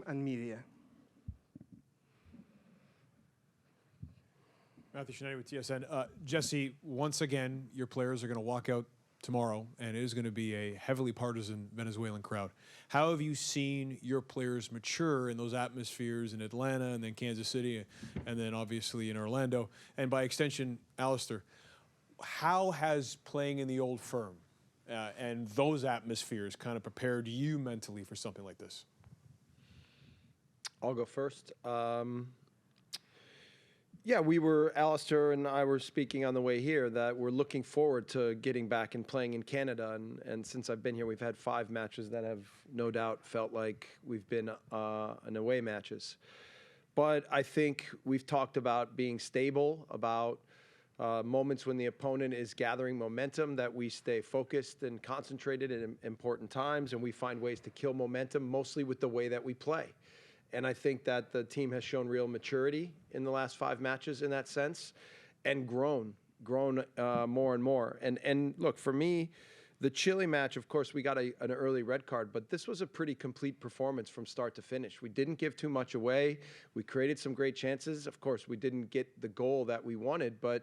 and media. Matthew Shinetti with TSN. Jesse, once again, your players are going to walk out tomorrow, and it is going to be a heavily partisan Venezuelan crowd. How have you seen your players mature in those atmospheres in Atlanta and then Kansas City and then obviously in Orlando? And by extension, Alistair, how has playing in the old firm and those atmospheres kind of prepared you mentally for something like this? I'll go first. Yeah, Alistair and I were speaking on the way here that we're looking forward to getting back and playing in Canada. And since I've been here, we've had 5 matches that have no doubt felt like we've been in away matches. But I think we've talked about being stable, about moments when the opponent is gathering momentum, that we stay focused and concentrated at important times, and we find ways to kill momentum, mostly with the way that we play. And I think that the team has shown real maturity in the last 5 matches in that sense, and grown more and more. And look, for me, the Chile match, of course, we got an early red card, but this was a pretty complete performance from start to finish. We didn't give too much away. We created some great chances. Of course, we didn't get the goal that we wanted, but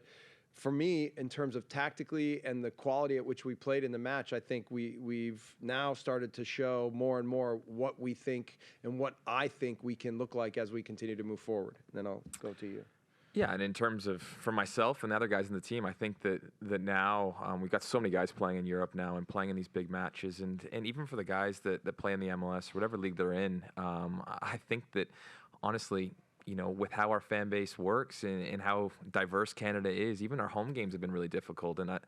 for me, in terms of tactically and the quality at which we played in the match, I think we've now started to show more and more what we think and what I think we can look like as we continue to move forward. And then I'll go to you. Yeah, and in terms of, for myself and the other guys in the team, I think that now we've got so many guys playing in Europe now and playing in these big matches. And even for the guys that play in the MLS, whatever league they're in, I think that, honestly, you know, with how our fan base works and how diverse Canada is, even our home games have been really difficult. And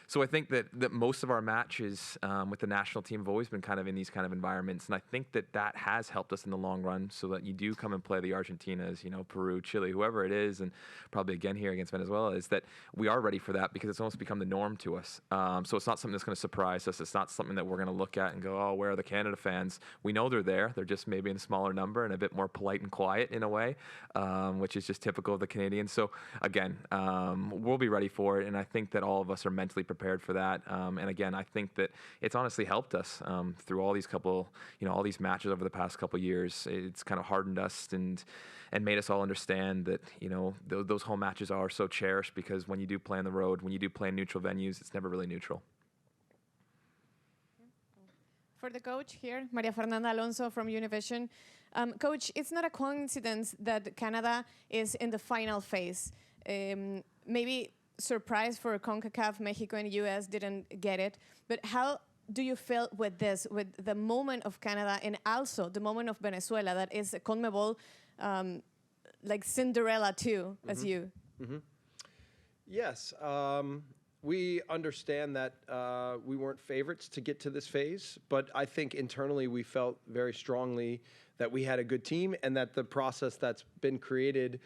so I think that most of our matches with the national team have always been kind of in these kind of environments. And I think that has helped us in the long run, so that you do come and play the Argentinas, you know, Peru, Chile, whoever it is, and probably again here against Venezuela, is that we are ready for that because it's almost become the norm to us. So it's not something that's going to surprise us. It's not something that we're going to look at and go, oh, where are the Canada fans? We know they're there. They're just maybe in a smaller number and a bit more polite and quiet in a way, which is just typical of the Canadians. So again, we'll be ready for it. And I think that all of us are mentally prepared for that. And again, I think that it's honestly helped us through all these all these matches over the past couple of years. It's kind of hardened us and made us all understand that, you know, those home matches are so cherished, because when you do play on the road, when you do play in neutral venues, it's never really neutral. For the coach here, Maria Fernanda Alonso from Univision. Coach, it's not a coincidence that Canada is in the final phase. Maybe surprise for CONCACAF, Mexico and US didn't get it, but how do you feel with this, with the moment of Canada and also the moment of Venezuela that is a CONMEBOL like Cinderella too, as you? Yes, we understand that we weren't favorites to get to this phase, but I think internally we felt very strongly that we had a good team and that the process that's been created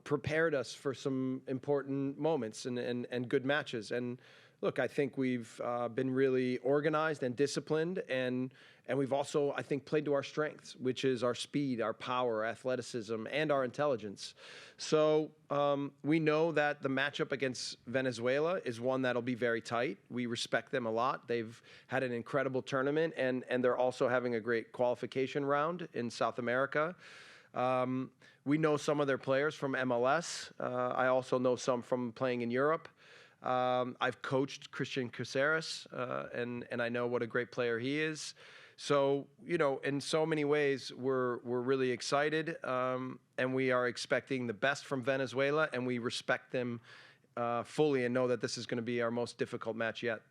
prepared us for some important moments and good matches. And look, I think we've been really organized and disciplined, and we've also, I think, played to our strengths, which is our speed, our power, athleticism, and our intelligence. So we know that the matchup against Venezuela is one that'll be very tight. We respect them a lot. They've had an incredible tournament, and they're also having a great qualification round in South America. We know some of their players from MLS. I also know some from playing in Europe. I've coached Christian Caceres, and I know what a great player he is. So, you know, in so many ways, we're really excited, and we are expecting the best from Venezuela, and we respect them fully and know that this is going to be our most difficult match yet.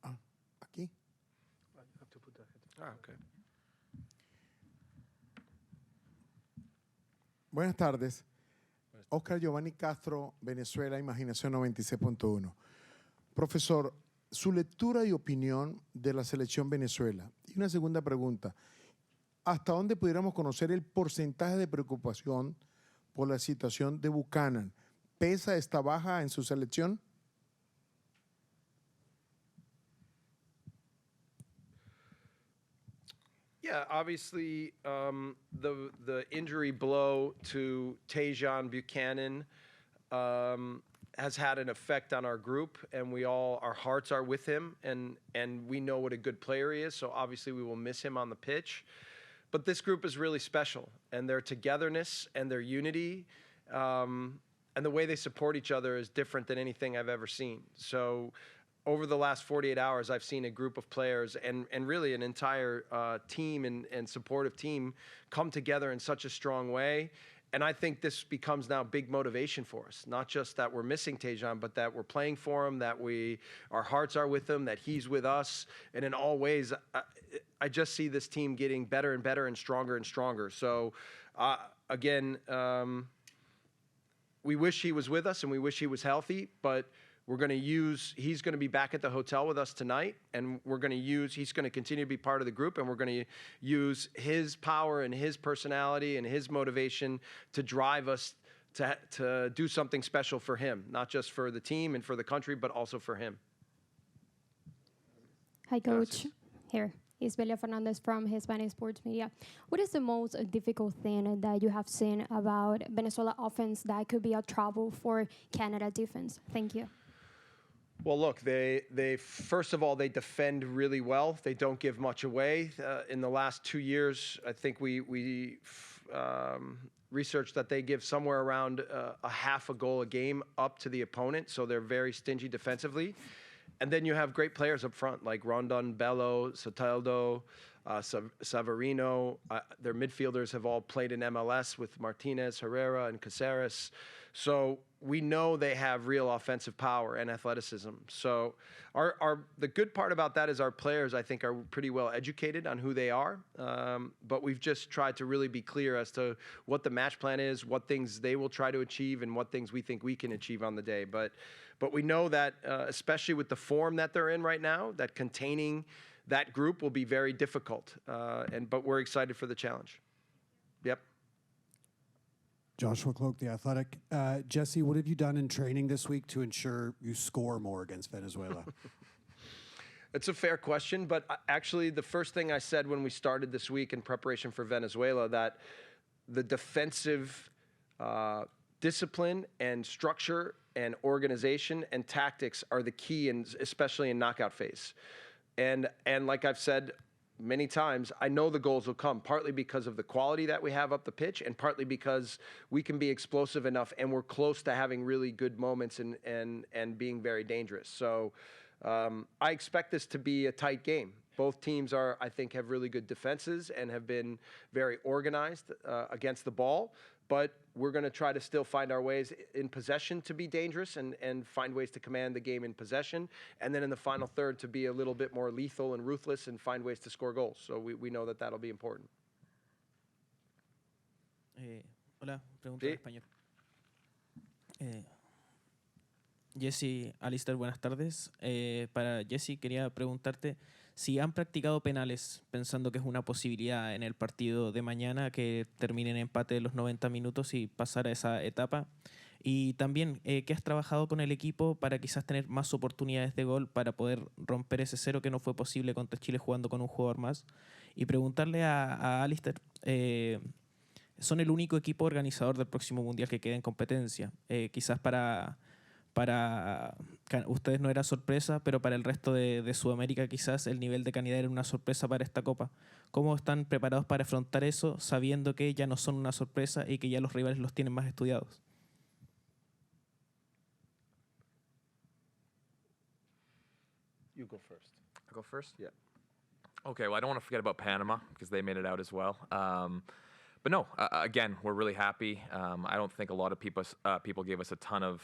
Aquí. Okay. Buenas tardes. Oscar Giovanni Castro, Venezuela, Imaginación 96.1. Profesor, su lectura y opinión de la selección Venezuela. Y una segunda pregunta. ¿Hasta dónde pudiéramos conocer el porcentaje de preocupación por la situación de Buchanan? ¿Pesa esta baja en su selección? Yeah, obviously the injury blow to Tajon Buchanan has had an effect on our group, and our hearts are with him, and we know what a good player he is. So obviously we will miss him on the pitch. But this group is really special, and their togetherness and their unity, and the way they support each other is different than anything I've ever seen. So over the last 48 hours, I've seen a group of players and really an entire team and supportive team come together in such a strong way. And I think this becomes now big motivation for us, not just that we're missing Tejan, but that we're playing for him, that our hearts are with him, that he's with us. And in all ways, I just see this team getting better and better and stronger. So again, we wish he was with us and we wish he was healthy, but he's going to be back at the hotel with us tonight, and he's going to continue to be part of the group, and we're going to use his power and his personality and his motivation to drive us to do something special for him, not just for the team and for the country, but also for him. Hi, Coach. Here is Belia Fernandez from Hispanic Sports Media. What is the most difficult thing that you have seen about Venezuela offense that could be a trouble for Canada defense? Thank you. Well, look, they first of all, they defend really well. They don't give much away. In the last 2 years, I think we researched that they give somewhere around a half a goal a game up to the opponent, so they're very stingy defensively. And then you have great players up front, like Rondon, Bello, Soteldo, Savarino. Their midfielders have all played in MLS with Martinez, Herrera, and Caceres. So we know they have real offensive power and athleticism. So the good part about that is our players, I think, are pretty well educated on who they are. But we've just tried to really be clear as to what the match plan is, what things they will try to achieve, and what things we think we can achieve on the day. But we know that, especially with the form that they're in right now, that containing that group will be very difficult. But we're excited for the challenge. Yep. Joshua Cloak, The Athletic. Jesse, what have you done in training this week to ensure you score more against Venezuela? It's a fair question, but actually the first thing I said when we started this week in preparation for Venezuela, that the defensive discipline and structure and organization and tactics are the key, especially in knockout phase. And like I've said many times, I know the goals will come, partly because of the quality that we have up the pitch, and partly because we can be explosive enough and we're close to having really good moments and being very dangerous. So I expect this to be a tight game. Both teams I think, have really good defenses and have been very organized against the ball. But we're going to try to still find our ways in possession to be dangerous and find ways to command the game in possession. And then in the final third to be a little bit more lethal and ruthless and find ways to score goals. So we know that that'll be important. Hola, pregunta en español. Jesse, Alistair, buenas tardes. Para Jesse quería preguntarte si han practicado penales pensando que es una posibilidad en el partido de mañana que termine en empate de los 90 minutos y pasar a esa etapa. Y también, ¿qué has trabajado con el equipo para quizás tener más oportunidades de gol para poder romper ese cero que no fue posible contra Chile jugando con un jugador más? Y preguntarle a Alistair, son el único equipo organizador del próximo Mundial que queda en competencia. Quizás para ustedes no era sorpresa, pero para el resto de Sudamérica quizás el nivel de calidad era una sorpresa para esta Copa. ¿Cómo están preparados para afrontar eso, sabiendo que ya no son una sorpresa y que ya los rivales los tienen más estudiados? You go first. I go first? Yeah. Okay, well, I don't want to forget about Panama because they made it out as well. But no, again, we're really happy. I don't think a lot of people gave us a ton of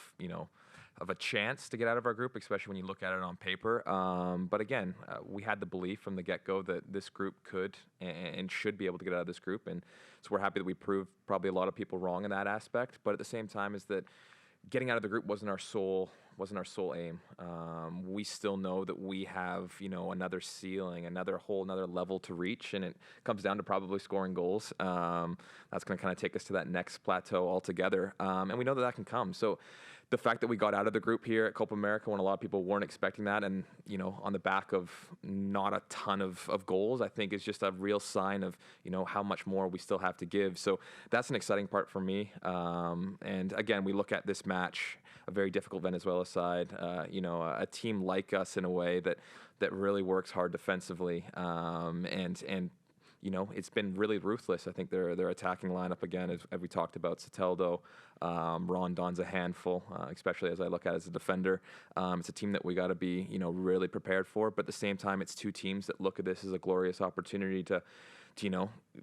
a chance to get out of our group, especially when you look at it on paper. But again, we had the belief from the get-go that this group could and should be able to get out of this group, and so we're happy that we proved probably a lot of people wrong in that aspect. But at the same time, is that getting out of the group wasn't our sole aim. We still know that we have another ceiling, another level to reach, and it comes down to probably scoring goals. That's going to kind of take us to that next plateau altogether, and we know that can come. So the fact that we got out of the group here at Copa America when a lot of people weren't expecting that, and on the back of not a ton of goals, I think is just a real sign of how much more we still have to give. So that's an exciting part for me. And again, we look at this match, a very difficult Venezuela side, a team like us in a way that really works hard defensively, and it's been really ruthless. I think their attacking lineup, again, as we talked about, Soteldo, Rondon's a handful, especially as I look at it as a defender. It's a team that we got to be, really prepared for. But at the same time, it's two teams that look at this as a glorious opportunity to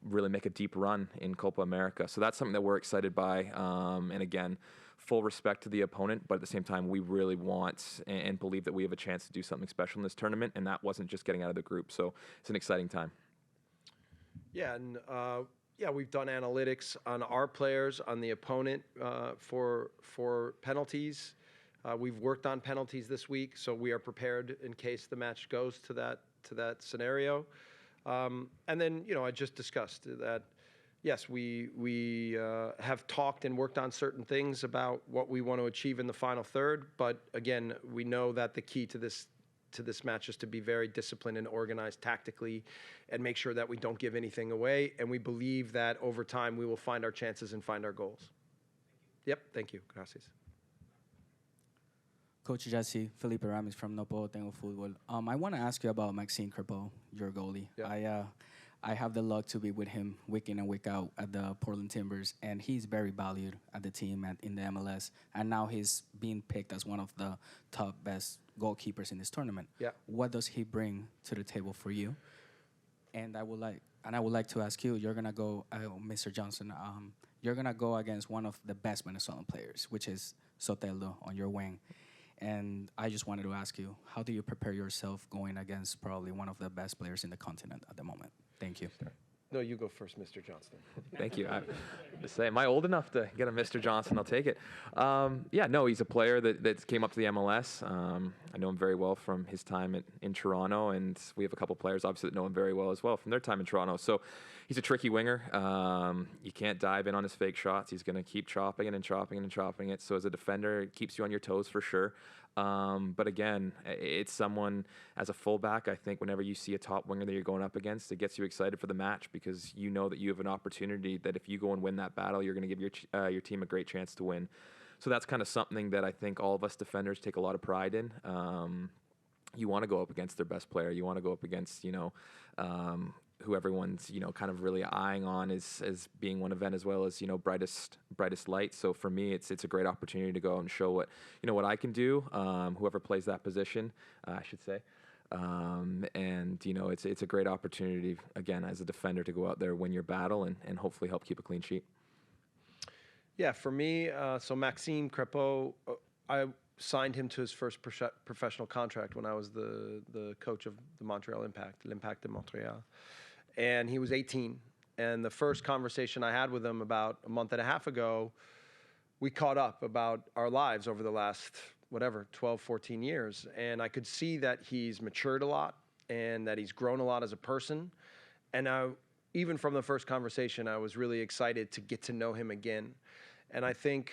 really make a deep run in Copa America. So that's something that we're excited by. And again, full respect to the opponent, but at the same time, we really want and believe that we have a chance to do something special in this tournament. And that wasn't just getting out of the group. So it's an exciting time. Yeah, and we've done analytics on our players, on the opponent for penalties. We've worked on penalties this week, so we are prepared in case the match goes to that scenario. And then I just discussed that. Yes, we have talked and worked on certain things about what we want to achieve in the final third. But again, we know that the key to this match is to be very disciplined and organized tactically and make sure that we don't give anything away. And we believe that over time we will find our chances and find our goals. Yep, thank you. Gracias. Coach Jesse, Felipe Ramis from No Puedo Tengo Fútbol. I want to ask you about Maxime Crepeau, your goalie. Yeah. I have the luck to be with him week in and week out at the Portland Timbers, and he's very valued at the team and in the MLS. And now he's being picked as one of the top best goalkeepers in this tournament. Yeah. What does he bring to the table for you? And I would like to ask you, you're gonna go, Mr. Johnston, you're gonna go against one of the best Venezuelan players, which is Soteldo on your wing. And I just wanted to ask you, how do you prepare yourself going against probably one of the best players in the continent at the moment? Thank you. No, you go first, Mr. Johnston. Thank you. I just say, am I old enough to get a Mr. Johnston? I'll take it. He's a player that came up to the MLS. I know him very well from his time in Toronto, and we have a couple players obviously that know him very well as well from their time in Toronto. So he's a tricky winger. You can't dive in on his fake shots. He's going to keep chopping it and chopping it and chopping it. So as a defender, it keeps you on your toes for sure. But again, it's someone as a fullback, I think whenever you see a top winger that you're going up against, it gets you excited for the match because you know that you have an opportunity that if you go and win that battle, you're going to give your team a great chance to win. So that's kind of something that I think all of us defenders take a lot of pride in. You want to go up against their best player. You want to go up against, who everyone's, kind of really eyeing on as being one of Venezuela's, brightest lights. So for me, it's a great opportunity to go out and show what I can do, whoever plays that position, I should say. It's a great opportunity, again, as a defender to go out there, win your battle, and hopefully help keep a clean sheet. Yeah, for me, so Maxime Crepeau, I signed him to his first professional contract when I was the coach of the Montreal Impact, l'Impact de Montréal. And he was 18. And the first conversation I had with him about a month and a half ago, we caught up about our lives over the last, 12, 14 years. And I could see that he's matured a lot and that he's grown a lot as a person. And even from the first conversation, I was really excited to get to know him again. And I think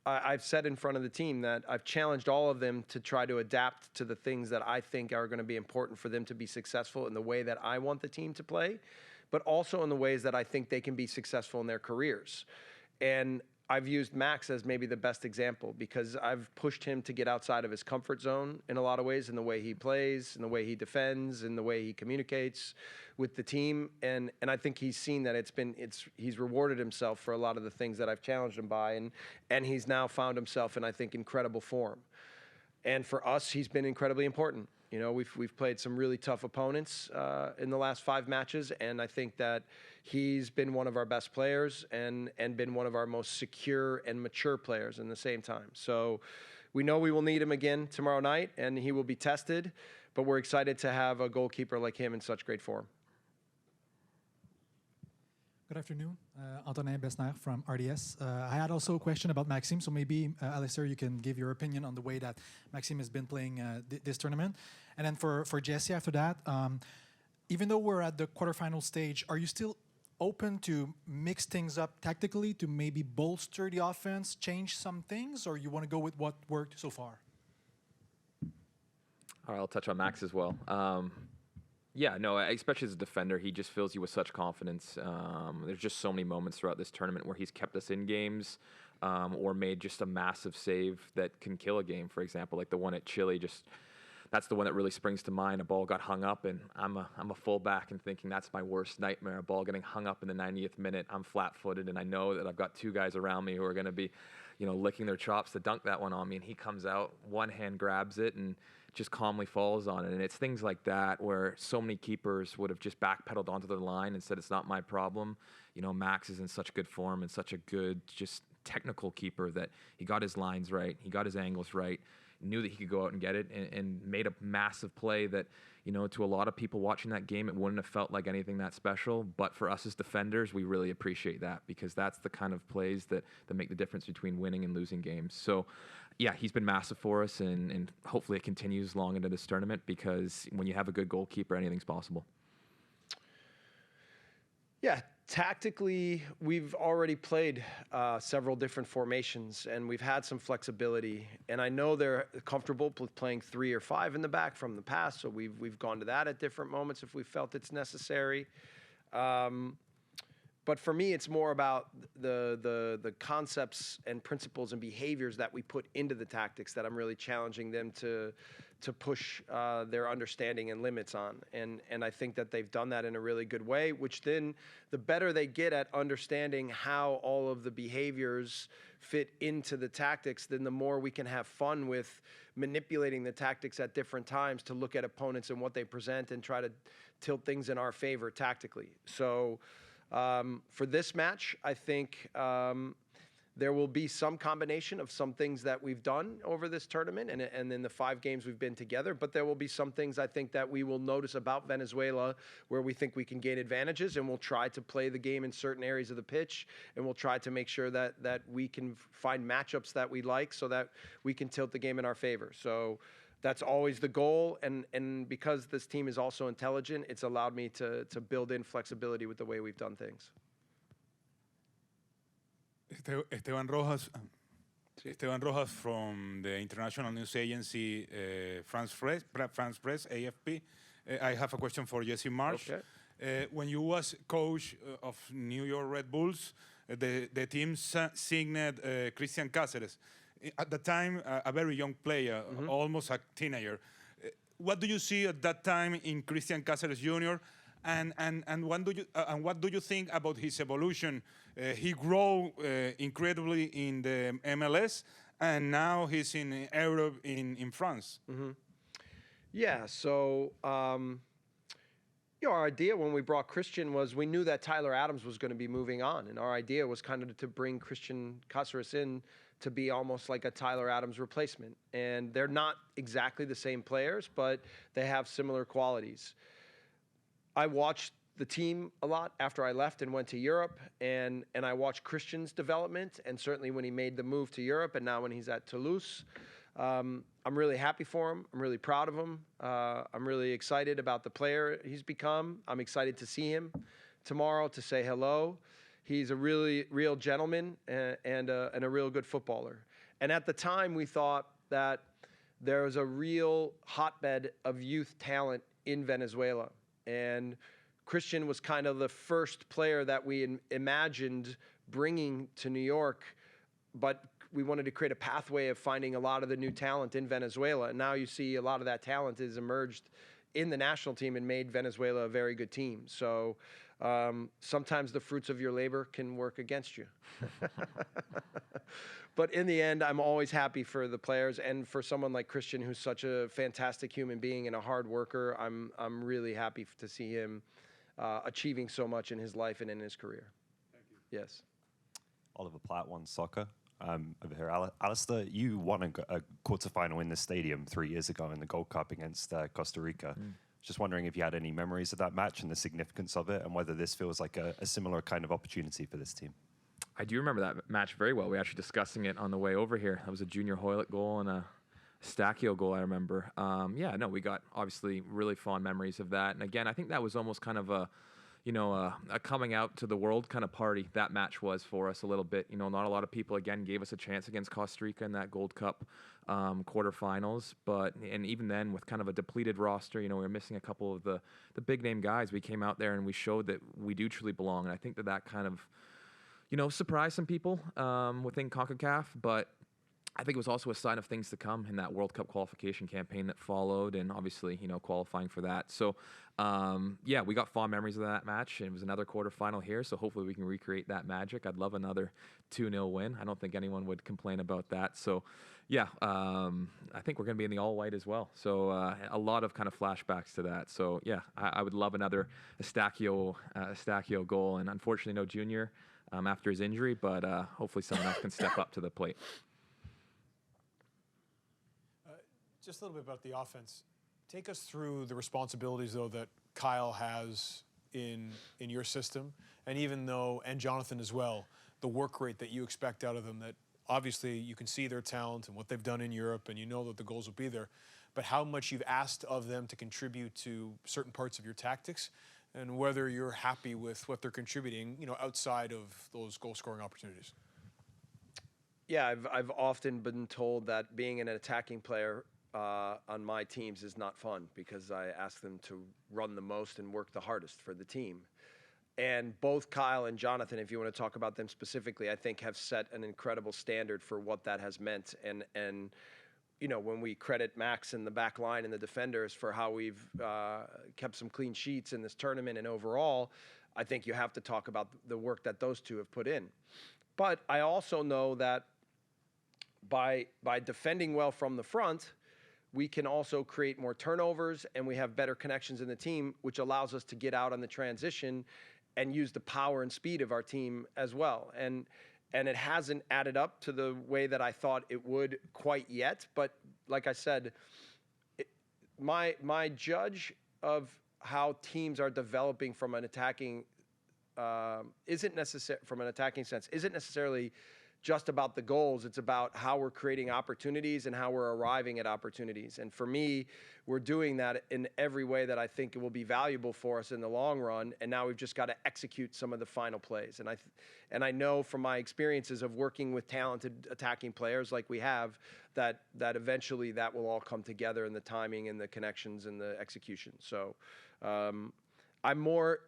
I've said in front of the team that I've challenged all of them to try to adapt to the things that I think are going to be important for them to be successful in the way that I want the team to play, but also in the ways that I think they can be successful in their careers. And I've used Max as maybe the best example because I've pushed him to get outside of his comfort zone in a lot of ways, in the way he plays, in the way he defends, in the way he communicates with the team. And I think he's seen that he's rewarded himself for a lot of the things that I've challenged him by, and he's now found himself in, I think, incredible form. And for us, he's been incredibly important. We've played some really tough opponents in the last 5 matches, and I think that he's been one of our best players and been one of our most secure and mature players in the same time. So we know we will need him again tomorrow night, and he will be tested, but we're excited to have a goalkeeper like him in such great form. Good afternoon, Antonin Besner from RDS. I had also a question about Maxime, so maybe, Alistair, you can give your opinion on the way that Maxime has been playing this tournament. And then for Jesse after that, even though we're at the quarterfinal stage, are you still open to mix things up tactically to maybe bolster the offense, change some things, or you want to go with what worked so far? All right, I'll touch on Max as well. Yeah, no, especially as a defender, he just fills you with such confidence. There's just so many moments throughout this tournament where he's kept us in games or made just a massive save that can kill a game, for example, like the one at Chile. That's the one that really springs to mind. A ball got hung up, and I'm a fullback and thinking that's my worst nightmare, a ball getting hung up in the 90th minute. I'm flat-footed, and I know that I've got two guys around me who are going to be, licking their chops to dunk that one on me, and he comes out, one hand grabs it, and just calmly falls on it. And it's things like that where so many keepers would have just backpedaled onto their line and said, it's not my problem. Max is in such good form and such a good, just technical keeper that he got his lines right, he got his angles right, knew that he could go out and get it, and made a massive play that, to a lot of people watching that game, it wouldn't have felt like anything that special. But for us as defenders, we really appreciate that, because that's the kind of plays that make the difference between winning and losing games. So, yeah, he's been massive for us, and hopefully it continues long into this tournament, because when you have a good goalkeeper, anything's possible. Yeah, tactically, we've already played several different formations, and we've had some flexibility. And I know they're comfortable with playing 3 or 5 in the back from the past, so we've gone to that at different moments if we felt it's necessary. But for me, it's more about the concepts and principles and behaviors that we put into the tactics that I'm really challenging them to push their understanding and limits on. And I think that they've done that in a really good way, which then the better they get at understanding how all of the behaviors fit into the tactics, then the more we can have fun with manipulating the tactics at different times to look at opponents and what they present and try to tilt things in our favor tactically. So for this match, I think there will be some combination of some things that we've done over this tournament and in the 5 games we've been together, but there will be some things I think that we will notice about Venezuela where we think we can gain advantages, and we'll try to play the game in certain areas of the pitch, and we'll try to make sure that we can find matchups that we like so that we can tilt the game in our favor. So that's always the goal, and because this team is also intelligent, it's allowed me to build in flexibility with the way we've done things. Esteban Rojas from the international news agency France Press, AFP. I have a question for Jesse Marsch. Okay. When you was coach of New York Red Bulls, the team signed Christian Cáceres. At the time, a very young player, almost a teenager. What do you see at that time in Christian Cáceres Jr.? And what do you think about his evolution? He grew incredibly in the MLS, and now he's in Europe, in France. Yeah, so our idea when we brought Christian was we knew that Tyler Adams was going to be moving on, and our idea was kind of to bring Christian Cáceres in to be almost like a Tyler Adams replacement. And they're not exactly the same players, but they have similar qualities. I watched the team a lot after I left and went to Europe, and I watched Christian's development, and certainly when he made the move to Europe and now when he's at Toulouse. I'm really happy for him. I'm really proud of him. I'm really excited about the player he's become. I'm excited to see him tomorrow, to say hello. He's a really real gentleman and a real good footballer. And at the time, we thought that there was a real hotbed of youth talent in Venezuela. And Christian was kind of the first player that we imagined bringing to New York, but we wanted to create a pathway of finding a lot of the new talent in Venezuela. And now you see a lot of that talent has emerged in the national team and made Venezuela a very good team. So sometimes the fruits of your labor can work against you. But in the end, I'm always happy for the players, and for someone like Christian, who's such a fantastic human being and a hard worker. I'm really happy to see him achieving so much in his life and in his career. Thank you. Yes. Oliver Platt, One Soccer. Over here, Alistair, you won a quarterfinal in the stadium 3 years ago in the Gold Cup against Costa Rica. Just wondering if you had any memories of that match and the significance of it, and whether this feels like a similar kind of opportunity for this team. I do remember that match very well. We were actually discussing it on the way over here. That was a Junior Hoylett goal and a Stacchio goal, I remember. We got obviously really fond memories of that. And again, I think that was almost kind of a a coming out to the world kind of party that match was for us a little bit. Not a lot of people, again, gave us a chance against Costa Rica in that Gold Cup quarterfinals. And even then, with kind of a depleted roster, we were missing a couple of the big name guys. We came out there and we showed that we do truly belong. And I think that kind of, surprised some people within CONCACAF, but I think it was also a sign of things to come in that World Cup qualification campaign that followed, and obviously, qualifying for that. So, we got fond memories of that match. It was another quarterfinal here, so hopefully we can recreate that magic. I'd love another 2-0 win. I don't think anyone would complain about that. So, I think we're going to be in the all-white as well. So, a lot of kind of flashbacks to that. So, I would love another Eustachio goal, and unfortunately no Junior after his injury, but hopefully someone else can step up to the plate. Just a little bit about the offense. Take us through the responsibilities, though, that Kyle has in your system, and and Jonathan as well, the work rate that you expect out of them. That obviously you can see their talent and what they've done in Europe, and you know that the goals will be there. But how much you've asked of them to contribute to certain parts of your tactics, and whether you're happy with what they're contributing, outside of those goal-scoring opportunities. Yeah, I've often been told that being an attacking player on my teams is not fun, because I ask them to run the most and work the hardest for the team. And both Kyle and Jonathan, if you want to talk about them specifically, I think have set an incredible standard for what that has meant. And when we credit Max and the back line and the defenders for how we've kept some clean sheets in this tournament and overall, I think you have to talk about the work that those two have put in. But I also know that by defending well from the front, we can also create more turnovers, and we have better connections in the team, which allows us to get out on the transition and use the power and speed of our team as well. And it hasn't added up to the way that I thought it would quite yet. But like I said, my judge of how teams are developing from an attacking isn't necessarily just about the goals. It's about how we're creating opportunities and how we're arriving at opportunities. And for me, we're doing that in every way that I think it will be valuable for us in the long run. And now we've just got to execute some of the final plays. And I know from my experiences of working with talented attacking players like we have, that eventually that will all come together in the timing and the connections and the execution. So I'm more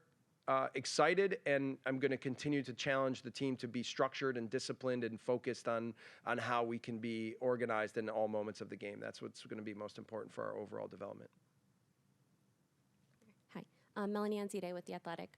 excited, and I'm going to continue to challenge the team to be structured and disciplined and focused on how we can be organized in all moments of the game. That's what's going to be most important for our overall development. Hi, Melanie Anzide with The Athletic.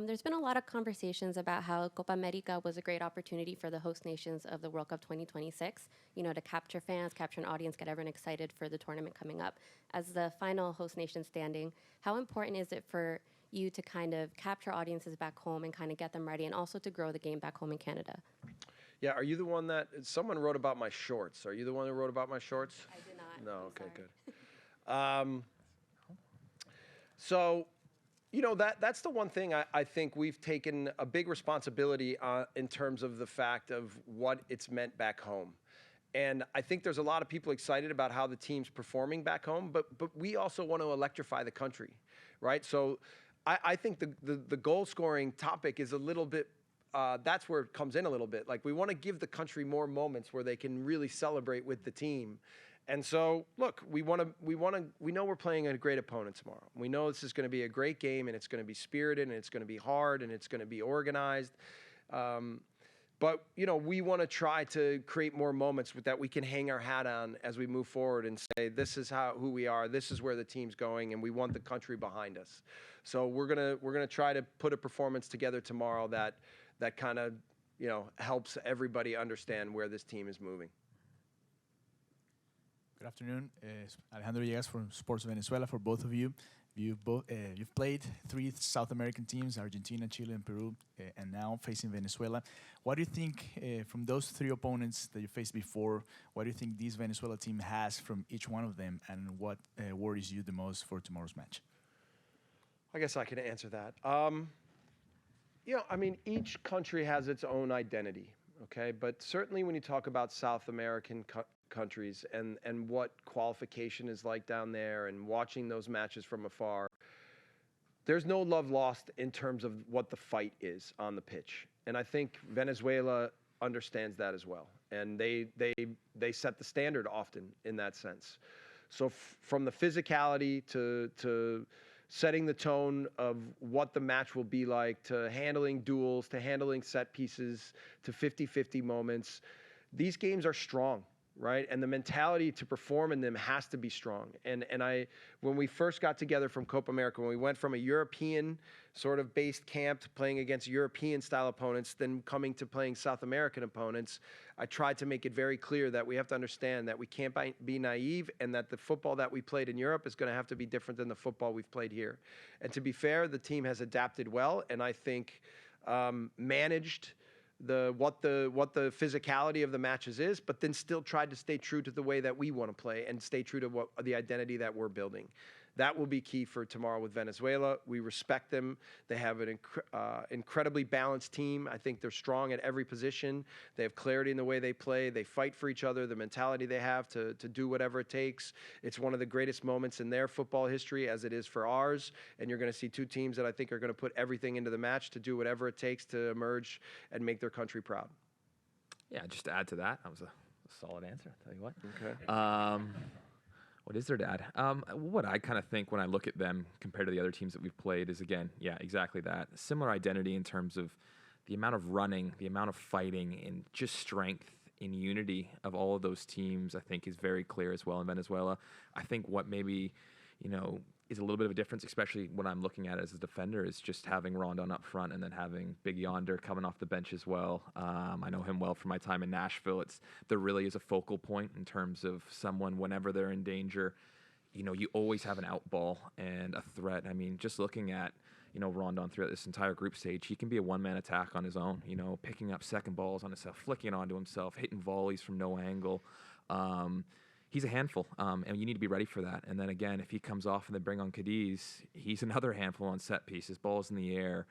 There's been a lot of conversations about how Copa America was a great opportunity for the host nations of the World Cup 2026, to capture fans, capture an audience, get everyone excited for the tournament coming up. As the final host nation standing, how important is it for you to kind of capture audiences back home and kind of get them ready, and also to grow the game back home in Canada? Yeah, are you the one that, someone wrote about my shorts. Are you the one who wrote about my shorts? I did not. No, I'm okay, sorry. good. So, that's the one thing I think we've taken a big responsibility in terms of the fact of what it's meant back home. And I think there's a lot of people excited about how the team's performing back home, but we also want to electrify the country, right? So I think the goal scoring topic is a little bit, that's where it comes in a little bit. Like, we want to give the country more moments where they can really celebrate with the team. And so, look, we know we're playing a great opponent tomorrow. We know this is going to be a great game, and it's going to be spirited, and it's going to be hard, and it's going to be organized. But, we want to try to create more moments that we can hang our hat on as we move forward and say, this is who we are, this is where the team's going, and we want the country behind us. So we're gonna try to put a performance together tomorrow that kind of, helps everybody understand where this team is moving. Good afternoon. Alejandro Villegas from Sports Venezuela for both of you. You've played 3 South American teams, Argentina, Chile, and Peru, and now facing Venezuela. What do you think from those 3 opponents that you faced before, what do you think this Venezuela team has from each one of them, and what worries you the most for tomorrow's match? I guess I can answer that. Each country has its own identity, okay? But certainly when you talk about South American countries and what qualification is like down there, and watching those matches from afar, there's no love lost in terms of what the fight is on the pitch. And I think Venezuela understands that as well. And they set the standard often in that sense. So from the physicality to setting the tone of what the match will be like, to handling duels, to handling set pieces, to 50-50 moments, these games are strong, right? And the mentality to perform in them has to be strong. And when we first got together from Copa America, when we went from a European sort of based camp to playing against European style opponents, then coming to playing South American opponents, I tried to make it very clear that we have to understand that we can't be naive, and that the football that we played in Europe is going to have to be different than the football we've played here. And to be fair, the team has adapted well, and I think managed what the physicality of the matches is, but then still tried to stay true to the way that we want to play and stay true to what the identity that we're building. That will be key for tomorrow with Venezuela. We respect them. They have an incredibly balanced team. I think they're strong at every position. They have clarity in the way they play. They fight for each other, the mentality they have to do whatever it takes. It's one of the greatest moments in their football history, as it is for ours. And you're going to see two teams that I think are going to put everything into the match to do whatever it takes to emerge and make their country proud. Yeah, just to add to that was a solid answer, I'll tell you what. Okay. What is there to add? What I kind of think when I look at them compared to the other teams that we've played is, again, yeah, exactly that. Similar identity in terms of the amount of running, the amount of fighting, and just strength in unity of all of those teams, I think is very clear as well in Venezuela. I think what maybe, is a little bit of a difference, especially when I'm looking at it as a defender, is just having Rondon up front and then having Big Yonder coming off the bench as well. I know him well from my time in Nashville. There really is a focal point in terms of someone, whenever they're in danger, you always have an out ball and a threat. I mean, just looking at, Rondon throughout this entire group stage, he can be a one-man attack on his own, picking up second balls on himself, flicking onto himself, hitting volleys from no angle. He's a handful, and you need to be ready for that. And then again, if he comes off and they bring on Cadiz, he's another handful on set pieces, balls in the air.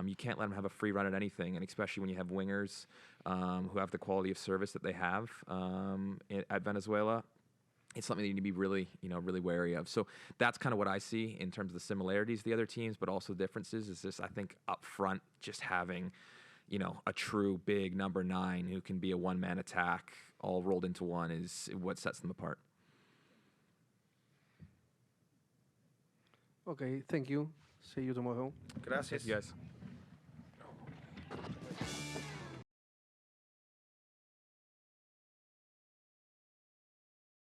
You can't let him have a free run at anything, and especially when you have wingers who have the quality of service that they have at Venezuela. It's something that you need to be really, really wary of. So that's kind of what I see in terms of the similarities of the other teams, but also differences is this, I think, up front, just having, a true big number 9 who can be a one-man attack all rolled into one is what sets them apart. Okay, thank you. See you tomorrow. Gracias. Thank you guys.